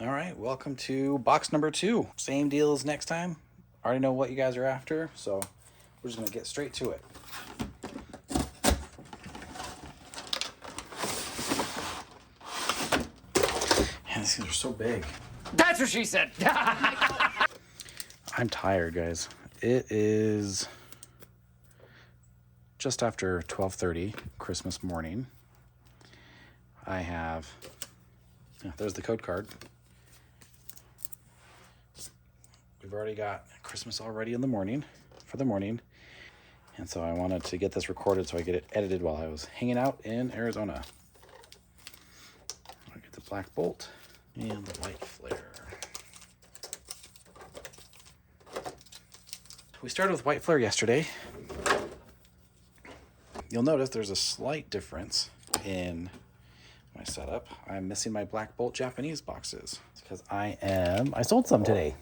All right, welcome to box number 2. Same deal as next time. Already know what you guys are after, so we're just gonna get straight to it. Man, these things are so big. That's what she said. I'm tired, guys. It is just after 12:30 Christmas morning. I have, there's the code card. We've already got Christmas already in the morning, for the morning. And so I wanted to get this recorded so I get it edited while I was hanging out in Arizona. I get the black bolt and the white flare. We started with white flare yesterday. You'll notice there's a slight difference in my setup. I'm missing my black bolt Japanese boxes. It's because I sold some today.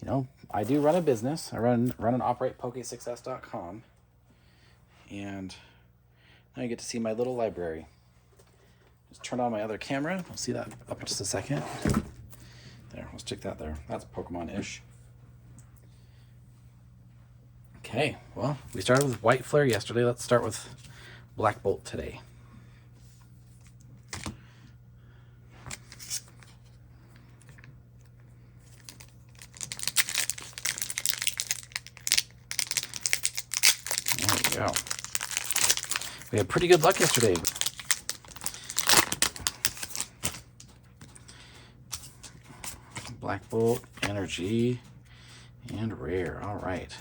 You know, I do run a business. I run and operate Pokesuccess.com. And now you get to see my little library. Just turn on my other camera. We'll see that up in just a second. There, we'll stick that there. That's Pokemon-ish. Okay, well, we started with white flare yesterday. Let's start with black bolt today. There we go. We had pretty good luck yesterday. Black bolt, energy, and rare. All right.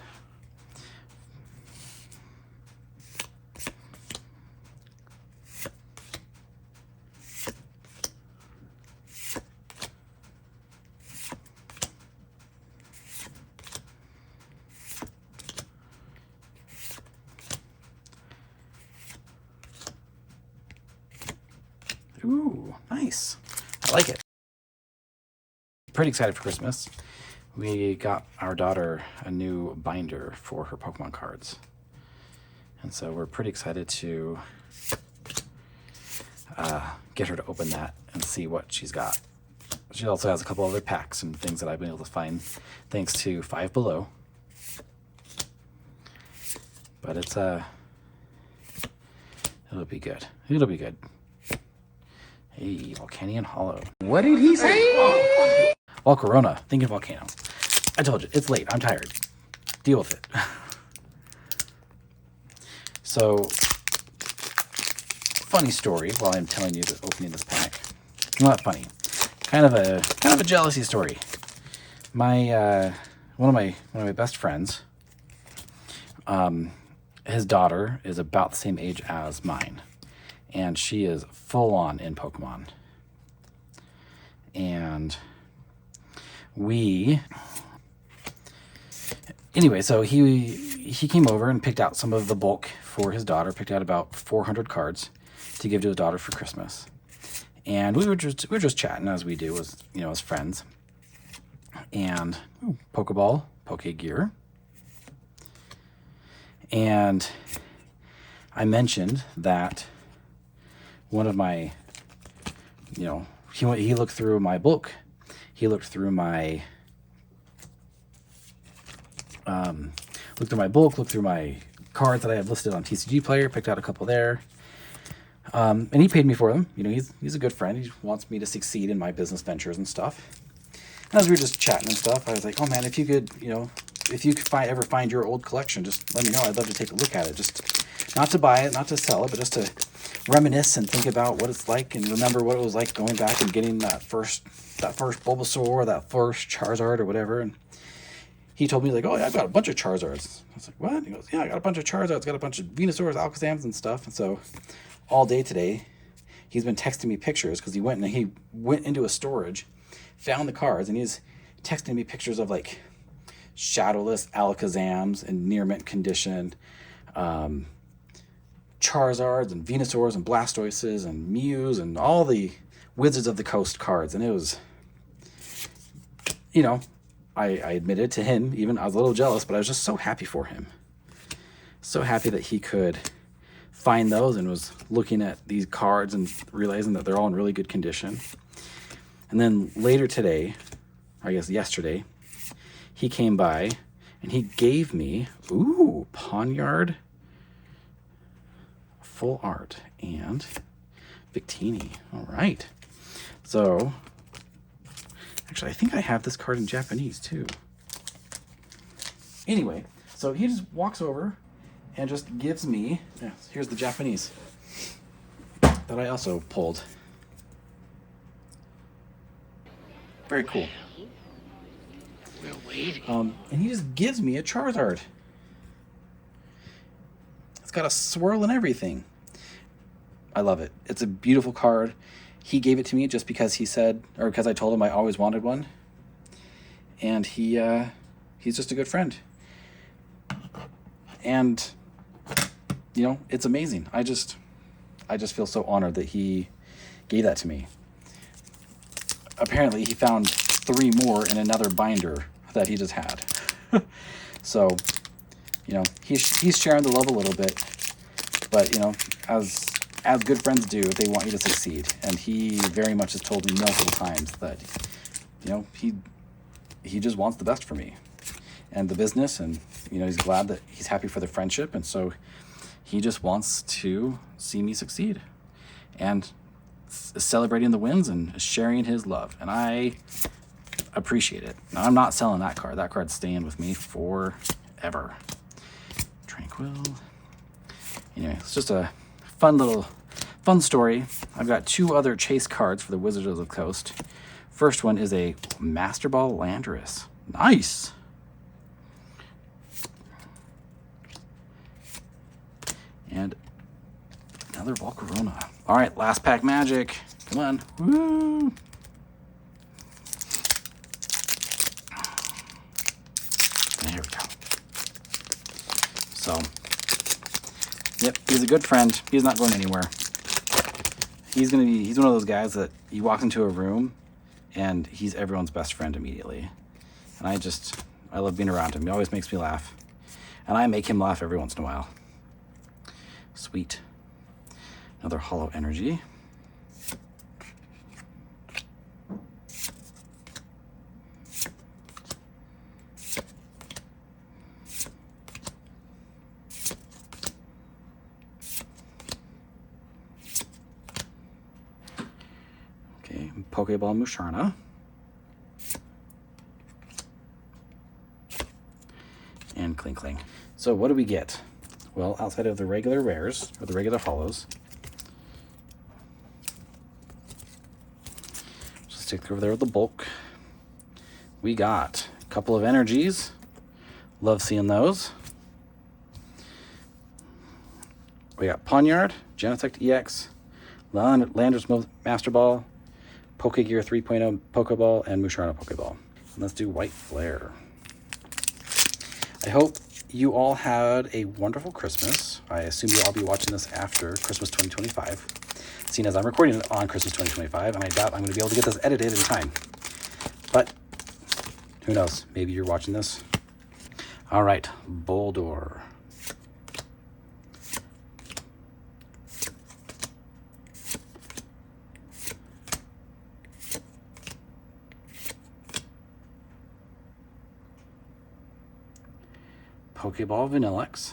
Ooh, nice. I like it. Pretty excited for Christmas. We got our daughter a new binder for her Pokemon cards. And so we're pretty excited to get her to open that and see what she's got. She also has a couple other packs and things that I've been able to find thanks to Five Below. But it's it'll be good. It'll be good. Hey, Volcanion Hollow. What did he say? Volcarona, thinking volcano. I told you, it's late. I'm tired. Deal with it. So, funny story while I'm telling you the opening this pack. Not funny. Kind of a jealousy story. My one of my best friends, his daughter is about the same age as mine. And she is full on in Pokemon. And anyway, so he came over and picked out some of the bulk for his daughter, picked out about 400 cards to give to his daughter for Christmas. And we were just chatting as we do as friends. And Pokeball, Pokegear. And I mentioned that one of my, he looked through my book. He looked through my, looked through my cards that I have listed on TCG Player, picked out a couple there. And he paid me for them. He's a good friend. He wants me to succeed in my business ventures and stuff. And as we were just chatting and stuff, I was like, oh man, if you could ever find your old collection, just let me know. I'd love to take a look at it. Just not to buy it, not to sell it, but just to reminisce and think about what it's like and remember what it was like going back and getting that first Bulbasaur or that first Charizard or whatever. And he told me, like, oh yeah, I've got a bunch of Charizards. I was like, what? He goes, yeah, I got a bunch of Charizards, got a bunch of Venusaurs, Alakazams and stuff. And so all day today, he's been texting me pictures because he went into a storage, found the cards, and he's texting me pictures of like shadowless Alakazams in near mint condition, Charizards and Venusaurs and Blastoises and Mews and all the Wizards of the Coast cards. And it was, I admitted to him, even I was a little jealous, but I was just so happy for him. So happy that he could find those and was looking at these cards and realizing that they're all in really good condition. And then later today, I guess yesterday, he came by and he gave me, ooh, Poniard Full Art and Victini. All right. So, actually, I think I have this card in Japanese too. Anyway, so he just walks over and just gives me, yeah, here's the Japanese that I also pulled. Very cool. We're waiting. And he just gives me a Charizard. It's got a swirl and everything. I love it. It's a beautiful card. He gave it to me just because he said, or because I told him I always wanted one. And he's just a good friend. And, you know, it's amazing. I just feel so honored that he gave that to me. Apparently, he found 3 more in another binder that he just had. So, you know, he's sharing the love a little bit. But, you know, as good friends do, they want you to succeed. And he very much has told me multiple times that, you know, he just wants the best for me and the business. And, you know, he's glad that he's happy for the friendship. And so he just wants to see me succeed. And celebrating the wins and sharing his love, and I appreciate it. Now, I'm not selling that card. That card's staying with me forever. Tranquil. Anyway, it's just a fun story. I've got 2 other chase cards for the Wizards of the Coast. First one is a Master Ball Landorus. Nice. And another Volcarona. All right, last pack magic. Come on. Woo! There we go. So, yep, he's a good friend. He's not going anywhere. He's one of those guys that he walks into a room and he's everyone's best friend immediately. And I love being around him. He always makes me laugh. And I make him laugh every once in a while. Sweet. Another Hollow Energy. Okay, Pokeball Musharna. And Kling Kling. So what do we get? Well, outside of the regular rares, or the regular hollows, just stick over there with the bulk. We got a couple of energies. Love seeing those. We got Poniard, Genesect EX, Landorus Master Ball, Pokegear 3.0 Pokeball, and Musharna Pokeball. And let's do White Flare. I hope you all had a wonderful Christmas. I assume you'll all be watching this after Christmas 2025, seeing as I'm recording it on Christmas 2025, and I doubt I'm going to be able to get this edited in time. But who knows? Maybe you're watching this. All right, Boldor. Pokeball Vanilluxe.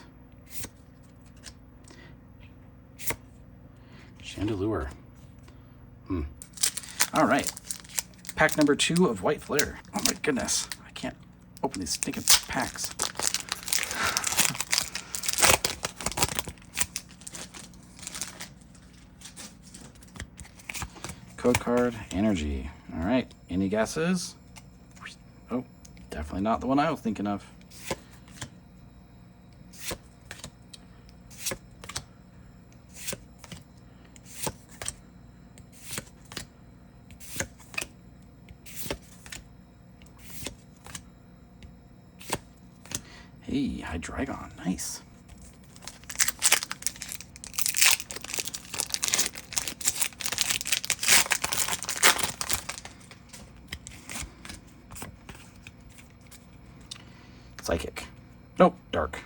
Chandelure. All right. Pack number 2 of White Flare. Oh my goodness. I can't open these stinking packs. Code card, energy. All right. Any guesses? Oh, definitely not the one I was thinking of. Hey, Hydreigon, nice. Psychic. Nope, dark.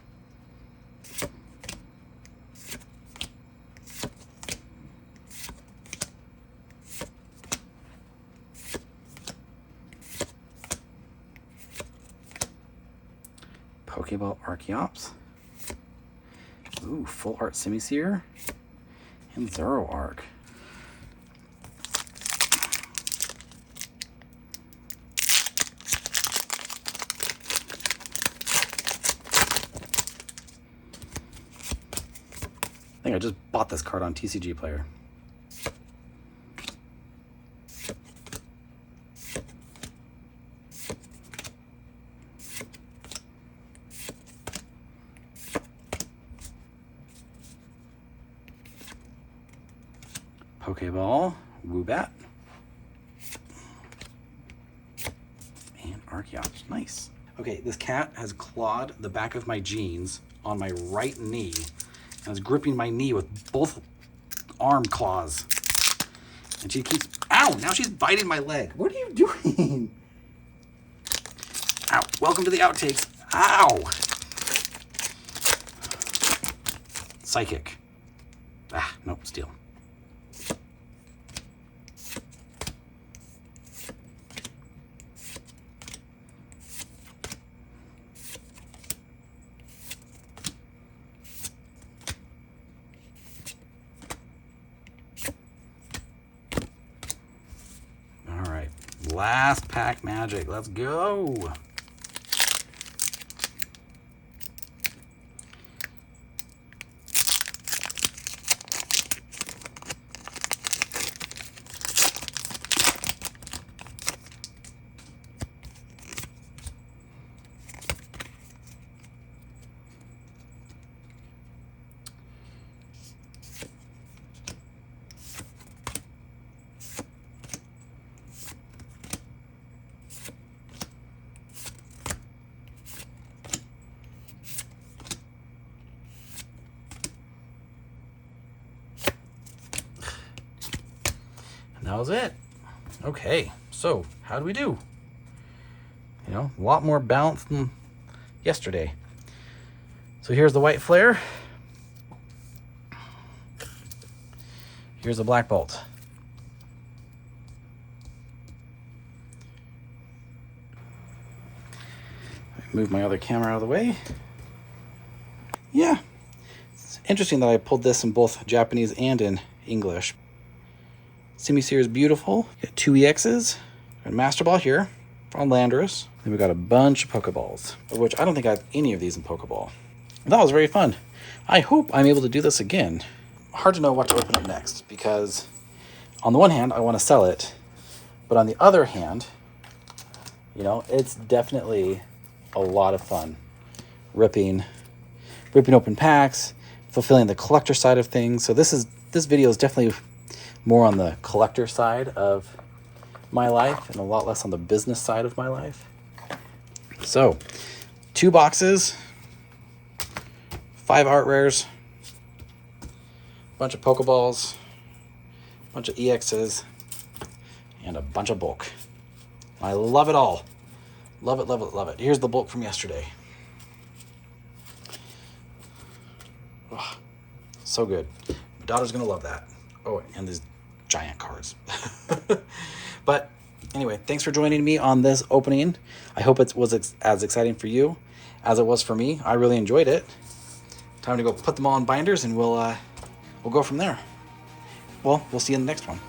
Pokeball Archeops. Ooh, Full Art Simisear. And Zoroark. I think I just bought this card on TCG Player. Pokeball, Woobat, and Archeops. Nice. Okay, this cat has clawed the back of my jeans on my right knee and is gripping my knee with both arm claws. And she keeps, ow, now she's biting my leg. What are you doing? Ow, welcome to the outtakes. Ow. Psychic. Ah, nope, steal. Last pack magic. Let's go. That was it. Okay, so how do we do? You know, a lot more balanced than yesterday. So here's the white flare. Here's the black bolt. Move my other camera out of the way. Yeah, it's interesting that I pulled this in both Japanese and in English. Simisear is beautiful. Got 2 EXs. Got Master Ball here on Landorus. Then we got a bunch of Pokeballs, of which I don't think I have any of these in Pokeball. That was very fun. I hope I'm able to do this again. Hard to know what to open up next because on the one hand, I want to sell it. But on the other hand, you know, it's definitely a lot of fun. Ripping open packs, fulfilling the collector side of things. So this video is definitely more on the collector side of my life and a lot less on the business side of my life. So 2 boxes, 5 art rares, bunch of Pokeballs, bunch of EXs, and a bunch of bulk. I love it all. Love it, love it, love it. Here's the bulk from yesterday. Oh, so good. My daughter's gonna love that. Oh, and these giant cards. But anyway, thanks for joining me on this opening. I hope it was as exciting for you as it was for me. I really enjoyed it. Time to go put them all in binders and we'll go from there. Well, we'll see you in the next one.